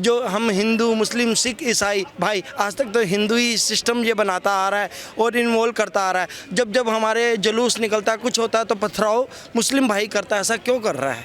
जो हम हिंदू मुस्लिम सिख ईसाई भाई, आज तक तो हिंदू ही सिस्टम ये बनाता आ रहा है और इन्वॉल्व करता आ रहा है। जब जब हमारे जुलूस निकलता है, कुछ होता है, तो पथराव मुस्लिम भाई करता है। ऐसा क्यों कर रहा है?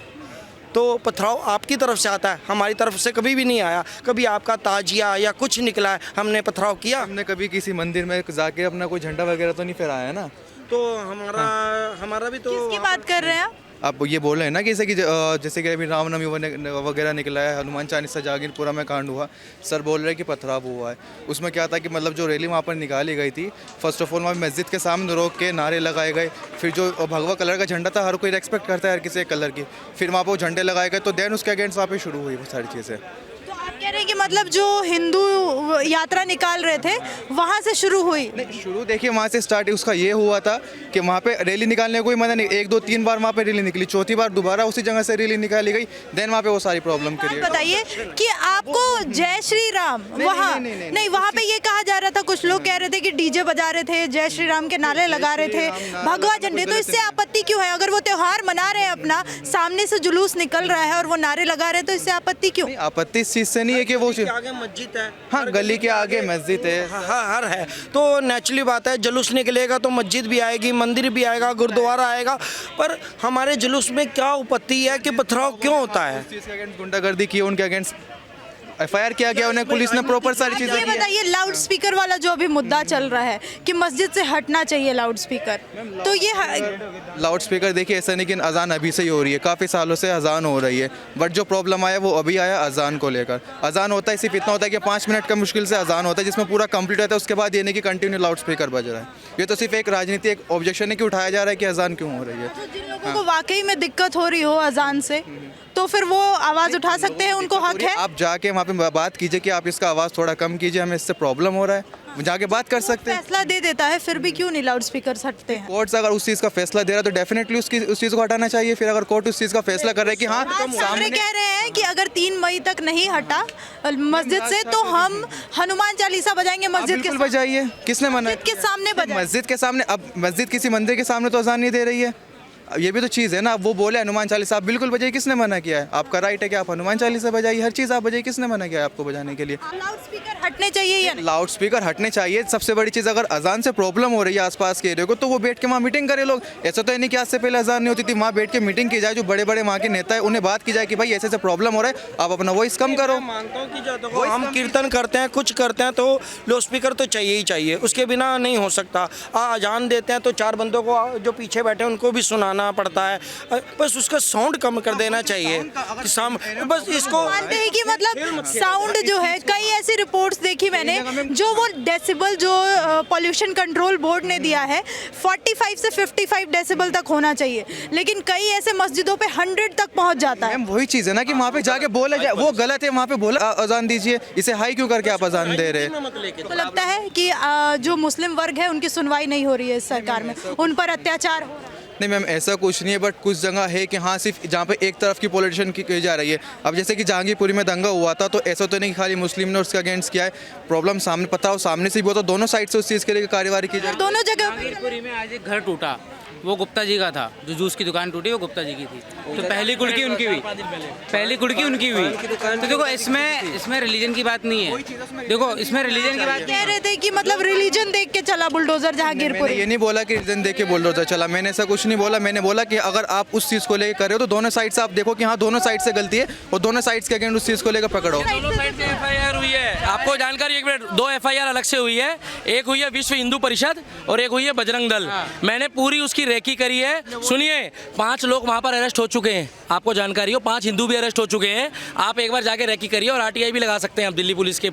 तो पथराव आपकी तरफ से आता है, हमारी तरफ से कभी भी नहीं आया। कभी आपका ताजिया या कुछ निकला है, हमने पथराव किया? हमने कभी किसी मंदिर में जाके अपना कोई झंडा वगैरह तो नहीं फहराया है ना। तो हमारा भी तो किसकी बात कर रहे हैं आप? आप ये बोल रहे हैं ना कि जैसे कि अभी रामनवमी वगैरह निकला है, हनुमान चालीसा जागीरपुरा में कांड हुआ, सर बोल रहे हैं कि पथराव हुआ है। उसमें क्या था कि मतलब जो रैली वहाँ पर निकाली गई थी, फर्स्ट ऑफ ऑल वहाँ मस्जिद के सामने रोक के नारे लगाए गए, फिर जो भगवा कलर का झंडा था, हर कोई रेस्पेक्ट करता है हर किसी कलर की, फिर वहाँ पर वो झंडे लगाए गए, तो देन उसके अगेंस्ट वहाँ पर शुरू हुई वो सारी चीज़ें। तो आप कह रहे हैं कि मतलब जो हिंदू यात्रा निकाल रहे थे वहाँ से शुरू हुई? शुरू देखिए वहाँ से स्टार्ट उसका ये हुआ था कि वहाँ पे रैली निकालने को कोई मना नहीं, 1 2 3 बार वहाँ पे रैली निकली, चौथी बार दोबारा उसी जगह से रैली निकाली गई, देन वहाँ पे वो सारी प्रॉब्लम आप क्रिएट। बताइए कि आपको जय श्री राम वहाँ नहीं, वहाँ पे ये कहा जा रहा था, कुछ लोग कह रहे थे कि डीजे बजा रहे थे, जय श्री राम के नारे लगा रहे थे, भगवा झंडे, तो इससे आपत्ति क्यों है? अगर वो त्योहार मना रहे हैं अपना, सामने से जुलूस निकल रहा है और वो नारे लगा रहे हैं, तो इससे आपत्ति क्यों? आपत्ति इस चीज़ से नहीं है कि वो आगे मस्जिद है, हाँ गली के आगे मस्जिद है, हाँ हर है, तो नेचुरली बात है, जुलूस निकलेगा तो मस्जिद भी आएगी, मंदिर भी आएगा, गुरुद्वारा आएगा। पर हमारे जुलूस में क्या आपत्ति है कि पथराव क्यों होता है? इस चीज़ के अगेंस्ट गुंडागर्दी की, उनके अगेंस्ट FIR किया गया, उन्हें पुलिस ने प्रॉपर सारी चीज़ें ये की। बताइए, लाउड स्पीकर वाला जो अभी मुद्दा चल रहा है कि मस्जिद से हटना चाहिए लाउड स्पीकर, तो ये लाउड स्पीकर देखिए ऐसा नहीं कि अजान अभी से ही हो रही है, काफ़ी सालों से अजान हो रही है, बट जो प्रॉब्लम आया वो अभी आया अजान को लेकर। अजान होता है सिर्फ इतना होता है कि 5 मिनट का मुश्किल से अजान होता है, जिसमें पूरा कंप्लीट होता है, उसके बाद ये नहीं कि कंटिन्यू लाउड स्पीकर बज रहा है। ये तो सिर्फ एक राजनीति, एक ऑब्जेक्शन है कि उठाया जा रहा है कि अजान क्यों हो रही है। तो जिन लोगों को वाकई में दिक्कत हो रही हो अजान से, तो फिर वो आवाज़ उठा सकते हैं, उनको हक है। आप जाके वहाँ पे बात कीजिए कि आप इसका आवाज़ थोड़ा कम कीजिए, हमें इससे प्रॉब्लम हो रहा है, जाके बात कर सकते हैं। फैसला दे देता है, फिर भी क्यों नहीं लाउड स्पीकर हटते हैं? कोर्ट अगर उस चीज़ का फैसला दे रहा है तो डेफिनेटली उस चीज़ को हटाना चाहिए। फिर अगर कोर्ट उस चीज़ का फैसला कर रहा है कि हाँ सामने कह रहे हैं कि अगर 3 मई तक नहीं हटा मस्जिद से तो हम हनुमान चालीसा बजाएंगे मस्जिद के बिल्कुल बजाइए, किसने मना? मस्जिद के सामने बजाएं। मस्जिद के सामने, अब मस्जिद किसी मंदिर के सामने तो अजान नहीं दे रही है, अब ये भी तो चीज़ है ना। अब वो बोले हनुमान चालीसा, आप बिल्कुल बजाइए, किसने मना किया है? आपका राइट है कि आप हनुमान चालीसा बजाइए, हर चीज़ आप बजाइए, किसने मना किया है आपको बजाने के लिए? लाउड स्पीकर हटने चाहिए या नहीं? लाउड स्पीकर हटने चाहिए। सबसे बड़ी चीज़, अगर अजान से प्रॉब्लम हो रही है आसपास के एरिया को, तो वो बैठ के वहाँ मीटिंग करें लोग। ऐसा तो है नहीं कि आज से पहले अजान नहीं होती थी, वहाँ बैठ के मीटिंग की जाए, जो बड़े बड़े वहाँ के नेता है उन्हें बात की जाए कि भाई ऐसे ऐसे प्रॉब्लम हो रहा है, आप अपना वॉइस कम करो। मानता हूँ कि जो हम कीर्तन करते हैं, कुछ करते हैं, तो लाउड स्पीकर तो चाहिए ही चाहिए, उसके बिना नहीं हो सकता। अजान देते हैं तो 4 बंदों को जो पीछे बैठे हैं उनको भी सुनाना पड़ता है, बस उसका साउंड कम कर देना चाहिए। बस इसको मानते हैं कि मतलब साउंड जो है, कई ऐसी रिपोर्ट्स देखी मैंने, जो वो डेसिबल जो पॉल्यूशन कंट्रोल बोर्ड ने दिया है 45 से 55 डेसिबल तक होना चाहिए, लेकिन कई ऐसे मस्जिदों पे 100 तक पहुंच जाता है। मैम वही चीज़ है ना कि वहाँ पे जाके बोला जाए, वो गलत है, वहाँ पे बोला अजान दीजिए, इसे हाई क्यों करके आप अजान दे रहे हैं? तो लगता है कि जो मुस्लिम वर्ग है उनकी सुनवाई नहीं हो रही है इस सरकार में, उन पर अत्याचार हो रहा है। नहीं मैम ऐसा कुछ नहीं है, बट कुछ जगह है कि हाँ सिर्फ जहाँ पे एक तरफ की पॉलिटिशियन की जा रही है। अब जैसे कि जहांगीरपुरी में दंगा हुआ था, तो ऐसा तो नहीं कि खाली मुस्लिम ने उसके अगेंस्ट किया है, प्रॉब्लम सामने पता हो, सामने से भी हो, तो दोनों साइड से उस चीज़ के लिए कार्यवाही की जाए। दोनों जगह जहांगीरपुरी में आज एक घर टूटा, वो गुप्ता जी का था, जो जूस की दुकान टूटी वो गुप्ता जी की थी, तो पहली कुड़की उनकी हुई, पहली कुड़की उनकी हुई। तो देखो इसमें रिलीजन की बात नहीं है, देखो इसमें रिलीजन की बात कह रहे थे कि मतलब रिलीजन देख के चला बुलडोजर जहांगीरपुर। मैंने ये नहीं बोला कि रीजन देख के बुलडोजर चला, मैंने ऐसा कुछ नहीं बोला। मैंने बोला कि अगर आप उस चीज़ को लेकर कर रहे हो तो दोनों साइड से आप देखो कि हाँ दोनों साइड से गलती है, और दोनों साइड्स के अगेंस्ट उस चीज़ को लेकर पकड़ो। दोनों साइड से FIR हुई है, आपको जानकारी, 1 मिनट, 2 FIR अलग से हुई है, एक हुई है विश्व हिंदू परिषद और एक हुई है बजरंग दल। मैंने पूरी उसकी रेकी करी है। सुनिए, 5 लोग वहाँ पर अरेस्ट हो चुके हैं, आपको जानकारी हो, 5 हिंदू भी अरेस्ट हो चुके हैं। आप एक बार जाके रेकी करिए, और RTI भी लगा सकते हैं आप, दिल्ली पुलिस के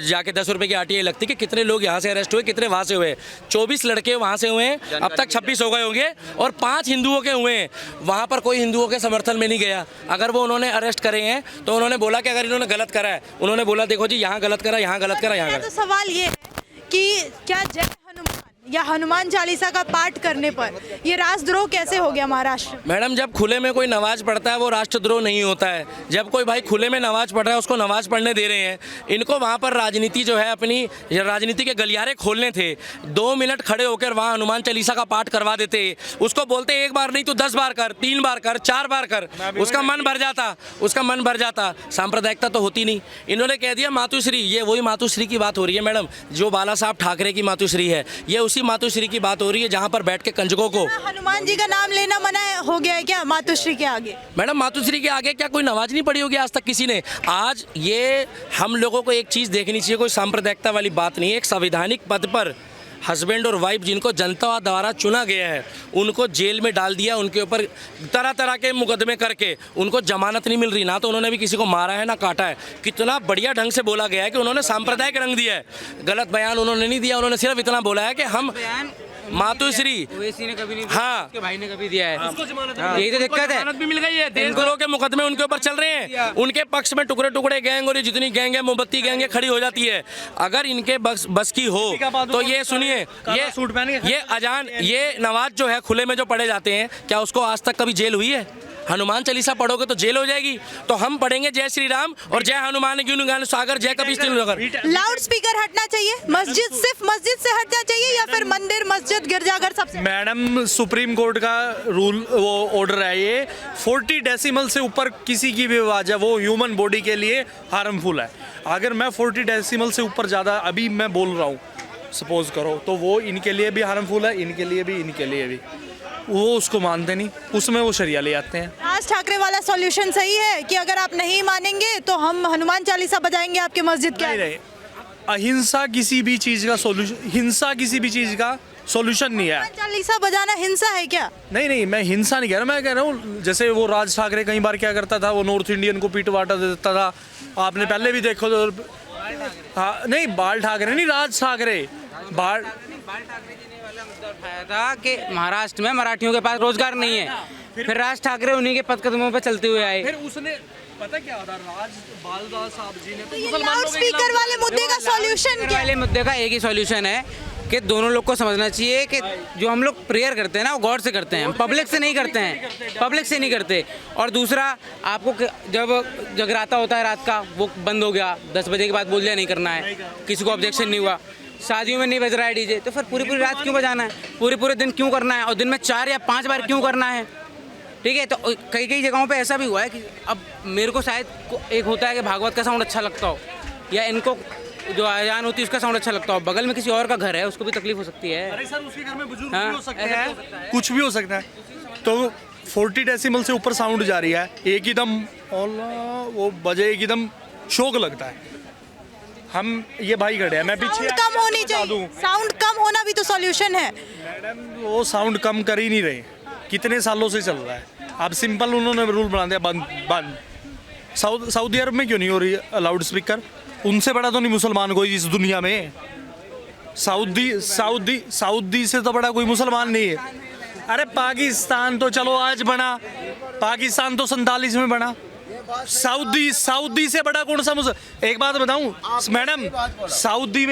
जाके 10 रुपये की RTI लगती है कि कितने लोग यहाँ से अरेस्ट हुए, कितने वहाँ से हुए। 24 लड़के वहाँ से हुए हैं, अब तक 26 हो गए होंगे, और 5 हिंदुओं के हुए हैं। वहाँ पर कोई हिंदुओं के समर्थन में नहीं गया। अगर वो उन्होंने अरेस्ट करे हैं तो उन्होंने बोला कि अगर इन्होंने गलत करा है, उन्होंने बोला देखो जी यहाँ गलत करा, यहाँ गलत करा, यहाँ तो गलत। सवाल ये है कि क्या जय हनुमान या हनुमान चालीसा का पाठ करने पर ये राष्ट्रद्रोह कैसे हो गया महाराष्ट्र? मैडम, जब खुले में कोई नमाज पढ़ता है वो राष्ट्रद्रोह नहीं होता है। जब कोई भाई खुले में नमाज पढ़ रहा है उसको नमाज पढ़ने दे रहे हैं। इनको वहाँ पर राजनीति जो है अपनी राजनीति के गलियारे खोलने थे। 2 मिनट खड़े होकर वहाँ हनुमान चालीसा का पाठ करवा देते, उसको बोलते 1 बार नहीं तो 10 बार कर, 3 बार कर, 4 बार कर, उसका मन भर जाता, उसका मन भर जाता। सांप्रदायिकता तो होती नहीं। इन्होंने कह दिया मातुश्री। ये वही मातुश्री की बात हो रही है मैडम, जो बाला साहब ठाकरे की मातुश्री है। ये उसी मातुश्री की बात हो रही है जहाँ पर बैठ के कंजकों को। हनुमान जी का नाम लेना मना हो गया है क्या मातुश्री के आगे? मैडम, मातुश्री के आगे क्या कोई नमाज नहीं पढ़ी होगी आज तक किसी ने? आज ये हम लोगों को एक चीज़ देखनी चाहिए, कोई सांप्रदायिकता वाली बात नहीं है। एक संवैधानिक पद पर हस्बैंड और वाइफ जिनको जनता द्वारा चुना गया है उनको जेल में डाल दिया, उनके ऊपर तरह तरह के मुकदमे करके उनको जमानत नहीं मिल रही। ना तो उन्होंने भी किसी को मारा है ना काटा है। कितना बढ़िया ढंग से बोला गया है कि उन्होंने सांप्रदायिक रंग दिया है। गलत बयान उन्होंने नहीं दिया, उन्होंने सिर्फ इतना बोला है कि हम मातुश्री। ओवैसी ने कभी नहीं, हाँ, उसके भाई ने कभी दिया है। यही तो दिक्कत है। जमानत भी मिल गई है। देशद्रोह के मुकदमे उनके ऊपर चल रहे हैं। उनके पक्ष में टुकड़े टुकड़े गैंग और ये जितनी गैंग है, मोमबत्ती गैंग है, खड़ी हो जाती है। अगर इनके बस की हो तो ये सुनिए, ये अजान, ये नमाज जो है खुले में जो पढ़े जाते हैं, क्या उसको आज तक कभी जेल हुई है? हनुमान चालीसा पढ़ोगे तो जेल हो जाएगी। तो हम पढ़ेंगे जय श्री राम और जय हनुमान गुण सागर, जय कपीश तिनु सागर। लाउड स्पीकर हटना चाहिए, मस्जिद सिर्फ मस्जिद से हटना चाहिए या फिर मंदिर मस्जिद गिरजाघर सबसे? मैडम, सुप्रीम कोर्ट का रूल वो ऑर्डर है, ये 40 डेसिमल से ऊपर किसी की भी आवाज़ है वो ह्यूमन बॉडी के लिए हार्मफुल है। अगर मैं 40 डेसिमल से ऊपर ज़्यादा अभी मैं बोल रहा हूँ सपोज करो, तो वो इनके लिए भी हार्मफुल है, इनके लिए भी, इनके लिए भी। वो उसको मानते नहीं, उसमें वो शरिया ले आते हैं। राज ठाकरे वाला सॉल्यूशन सही है कि अगर आप नहीं मानेंगे तो हम हनुमान चालीसा बजाएंगे आपके मस्जिद के नहीं आगे? नहीं, अहिंसा किसी भी चीज़ का सॉल्यूशन, हिंसा किसी भी चीज़ का सॉल्यूशन नहीं है। हनुमान चालीसा बजाना हिंसा है क्या? नहीं नहीं, मैं हिंसा नहीं कह रहा, मैं कह रहा हूँ जैसे वो राज ठाकरे कई बार क्या करता था, वो नॉर्थ इंडियन को पीट वाटा देता था। आपने पहले भी देखो तो, हाँ नहीं, बाल ठाकरे नहीं, राज ठाकरे। बाल ठाकरे जी ने वाला मुद्दा उठाया था कि महाराष्ट्र में मराठियों के पास रोजगार नहीं है। फिर राज ठाकरे उन्हीं के पदकदमों पर चलते हुए आए। फिर उसने पता क्या था, बालदास साहब जी ने तो ये लाउड स्पीकर वाले मुद्दे का सॉल्यूशन क्या वाले है? मुद्दे का एक ही सॉल्यूशन है कि दोनों लोग को समझना चाहिए कि जो हम लोग प्रेयर करते हैं ना वो गॉड से करते हैं, पब्लिक से नहीं करते हैं, पब्लिक से नहीं करते। और दूसरा, आपको जब जगराता होता है रात का, वो बंद हो गया, 10 बजे के बाद बोल दिया नहीं करना है, किसी को ऑब्जेक्शन नहीं हुआ, शादियों में नहीं बज रहा है डीजे, तो फिर पूरी पूरी रात क्यों बजाना है, पूरे दिन क्यों करना है, और दिन में 4 या 5 बार क्यों करना है? ठीक है, तो कई जगहों पे ऐसा भी हुआ है कि अब मेरे को शायद एक होता है कि भागवत का साउंड अच्छा लगता हो, या इनको जो अजान होती है उसका साउंड अच्छा लगता हो, बगल में किसी और का घर है उसको भी तकलीफ हो सकती है। अरे सर, उसके घर में बुजुर्ग हाँ, भी हो सकते ऐसा हैं, भी हो सकता है। कुछ भी हो सकता है। तो 40 डेसिमल से ऊपर साउंड जा रही है, एक एकदम वो बजे एकदम शौक लगता है। हम ये भाई खड़े हैं, मैं पीछे साउंड कम होनी चाहिए, साउंड कम होना भी तो सॉल्यूशन है। मैडम, वो साउंड कम कर ही नहीं रहे, कितने सालों से चल रहा है। अब सिंपल उन्होंने रूल बना दिया, बंद। सऊदी अरब में क्यों नहीं हो रही लाउड स्पीकर? उनसे बड़ा तो नहीं मुसलमान कोई इस दुनिया में। सऊदी से तो बड़ा कोई मुसलमान नहीं है। अरे पाकिस्तान तो चलो आज बना, पाकिस्तान तो 47 में बना। सऊदी से बड़ा कौन सा एक बात बताऊं मैडम, सऊदी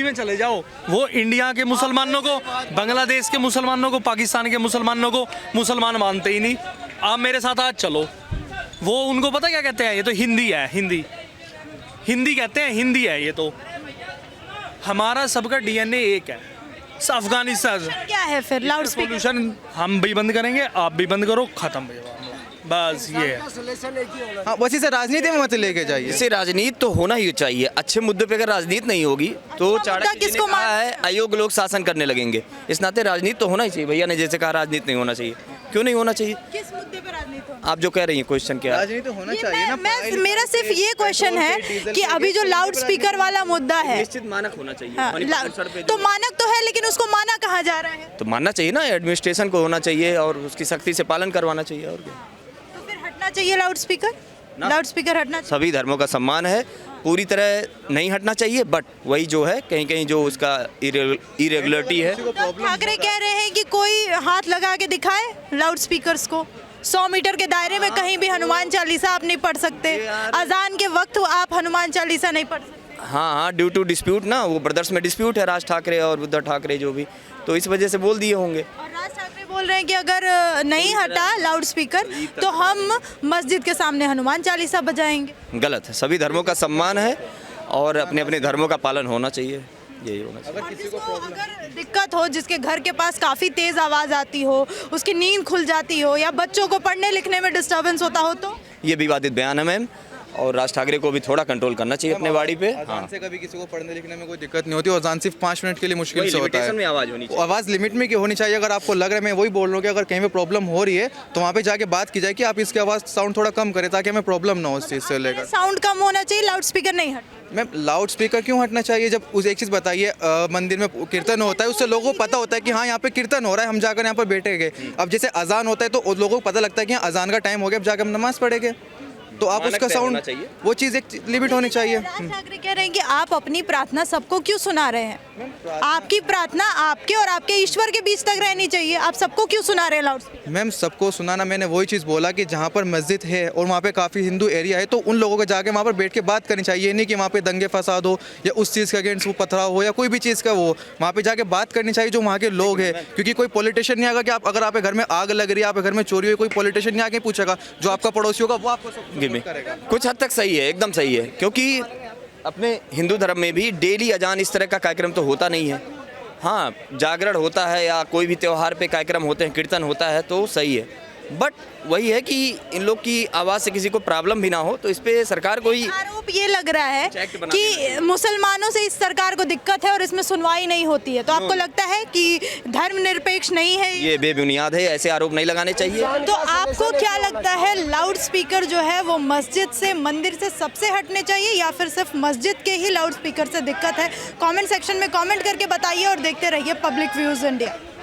में चले जाओ, वो इंडिया के मुसलमानों को, बांग्लादेश के मुसलमानों को, पाकिस्तान के मुसलमानों को मुसलमान मानते ही नहीं। आप मेरे साथ आज चलो, वो उनको पता क्या कहते हैं, ये तो हिंदी है, हिंदी कहते हैं, हिंदी है ये तो। हमारा सबका डीएनए एक है। अफगानिस्तान क्या है फिर लाउड स्पीकर? सॉल्यूशन हम भी बंद करेंगे, आप भी बंद करो, खत्म भैया, बस ये है। हाँ, बस इसे राजनीति में मत लेके जाइए। इससे राजनीति तो होना ही चाहिए। अच्छे मुद्दे पे अगर राजनीति नहीं होगी तो अच्छा मुद्दा चाणक्य जी ने किसको कहा है अयोग्य लोग शासन करने लगेंगे। इस नाते राजनीति तो होना ही चाहिए। भैया ने जैसे कहा राजनीति नहीं होना चाहिए, क्यों नहीं होना चाहिए? किस मुद्दे पे राजनीति हो? आप जो कह रही हैं क्वेश्चन क्या है? राजनीति तो होना चाहिए ना। मेरा सिर्फ ये क्वेश्चन है कि अभी जो लाउड स्पीकर वाला मुद्दा है, निश्चित मानक होना चाहिए। हाँ, मणिपुर सड़क पे तो मानक तो है, लेकिन उसको माना कहाँ जा रहा है? तो मानना चाहिए ना, एडमिनिस्ट्रेशन को होना चाहिए और उसकी सख्ती से पालन करवाना चाहिए। और क्या, तो फिर हटना चाहिए लाउड स्पीकर? लाउड स्पीकर हटना चाहिए। सभी धर्मों का सम्मान है, पूरी तरह नहीं हटना चाहिए, बट वही जो है कहीं कहीं जो उसका इरेगुलरिटी है। ठाकरे कह रहे हैं कि कोई हाथ लगा के दिखाए लाउड स्पीकर्स को, 100 मीटर के दायरे में कहीं भी हनुमान चालीसा आप नहीं पढ़ सकते, अजान के वक्त आप हनुमान चालीसा नहीं पढ़ सकते। हाँ हाँ, ड्यू टू डिस्प्यूट ना, वो ब्रदर्स में डिस्प्यूट है, राज ठाकरे और उद्धव ठाकरे जो भी, तो इस वजह से बोल दिए होंगे। और राज ठाकरे बोल रहे हैं कि अगर नहीं हटा लाउड स्पीकर तो हम मस्जिद के सामने हनुमान चालीसा बजाएंगे। गलत है, सभी धर्मों का सम्मान है और अपने अपने धर्मों का पालन होना चाहिए, यही होना चाहिए। और जिसको अगर दिक्कत हो, जिसके घर के पास काफ़ी तेज़ आवाज़ आती हो, उसकी नींद खुल जाती हो, या बच्चों को पढ़ने लिखने में डिस्टर्बेंस होता हो, तो ये विवादित बयान है मैम, और राज ठाकरे को भी थोड़ा कंट्रोल करना चाहिए अपने वाड़ी पे। अजान से कभी किसी को पढ़ने लिखने में कोई दिक्कत नहीं होती, और अजान सिर्फ 5 मिनट के लिए मुश्किल से होता लिमिटेशन में है। आवाज़ होनी चाहिए। आवाज़ लिमिट में की होनी चाहिए। अगर आपको लग रहा है, मैं वही बोल रहा हूँ कि अगर कहीं पे प्रॉब्लम हो रही है तो वहाँ पे जाके बात की जाए कि आप इसकी आवाज़ साउंड थोड़ा कम करें ताकि हमें प्रॉब्लम ना हो उस चीज़ से लेकर। साउंड कम होना चाहिए, लाउड स्पीकर नहीं हट। मैम लाउड स्पीकर क्यों हटना चाहिए? जब उस एक चीज़ बताइए, मंदिर में कीर्तन होता है, उससे लोगों को पता होता है कि हाँ यहाँ पे कीर्तन हो रहा है, हम जाकर यहाँ पर बैठे गए। अब जैसे अजान होता है तो उन लोगों को पता लगता है कि अजान का टाइम हो गया, अब जाकर हम नमाज़ पढ़ेंगे, तो आप मानक उसका तय साउंड, होना चाहिए। वो चीज़ एक लिमिट होनी चाहिए। राज ठाकरे कह रहे हैं कि आप अपनी प्रार्थना सबको क्यों सुना रहे हैं? आपकी प्रार्थना आपके और आपके ईश्वर के बीच तक रहनी चाहिए, आप सबको क्यों सुना रहे हैं लाउड स्पीकर? मैम सबको सुनाना, मैंने वही चीज़ बोला कि जहाँ पर मस्जिद है और वहाँ पे काफ़ी हिंदू एरिया है, तो उन लोगों को जाके वहाँ पर बैठ के बात करनी चाहिए। ये नहीं कि वहाँ पे दंगे फसाद हो या उस चीज़ के अगेंस्ट वो पथराव हो या कोई भी चीज़ का, वो वहाँ पे जाके बात करनी चाहिए जो वहाँ के लोग हैं। क्योंकि कोई पॉलिटिशियन नहीं आएगा कि आप, अगर आपके घर में आग लग रही है, आपके घर में चोरी हुई, कोई पॉलिटिशियन नहीं आके पूछेगा। जो आपका पड़ोसी होगा वो आपको सपोर्ट करेगा। कुछ हद तक सही है, एकदम सही है, क्योंकि अपने हिंदू धर्म में भी डेली अजान इस तरह का कार्यक्रम तो होता नहीं है। हाँ, जागरण होता है या कोई भी त्यौहार पे कार्यक्रम होते हैं, कीर्तन होता है, तो सही है। बट वही है कि इन लोग की आवाज़ से किसी को प्रॉब्लम भी ना हो, तो इस पे सरकार को ही आरोप ये लग रहा है एक्ट बना कि मुसलमानों से इस सरकार को दिक्कत है और इसमें सुनवाई नहीं होती है, तो आपको लगता है कि धर्मनिरपेक्ष नहीं है ये बेबुनियाद है, ऐसे आरोप नहीं लगाने चाहिए। तो आपको क्या लगता है, लाउड स्पीकर जो है वो मस्जिद से, मंदिर से सबसे हटने चाहिए, या फिर सिर्फ मस्जिद के ही लाउड स्पीकर से दिक्कत है? कमेंट सेक्शन में कमेंट करके बताइए और देखते रहिए पब्लिक व्यूज इंडिया।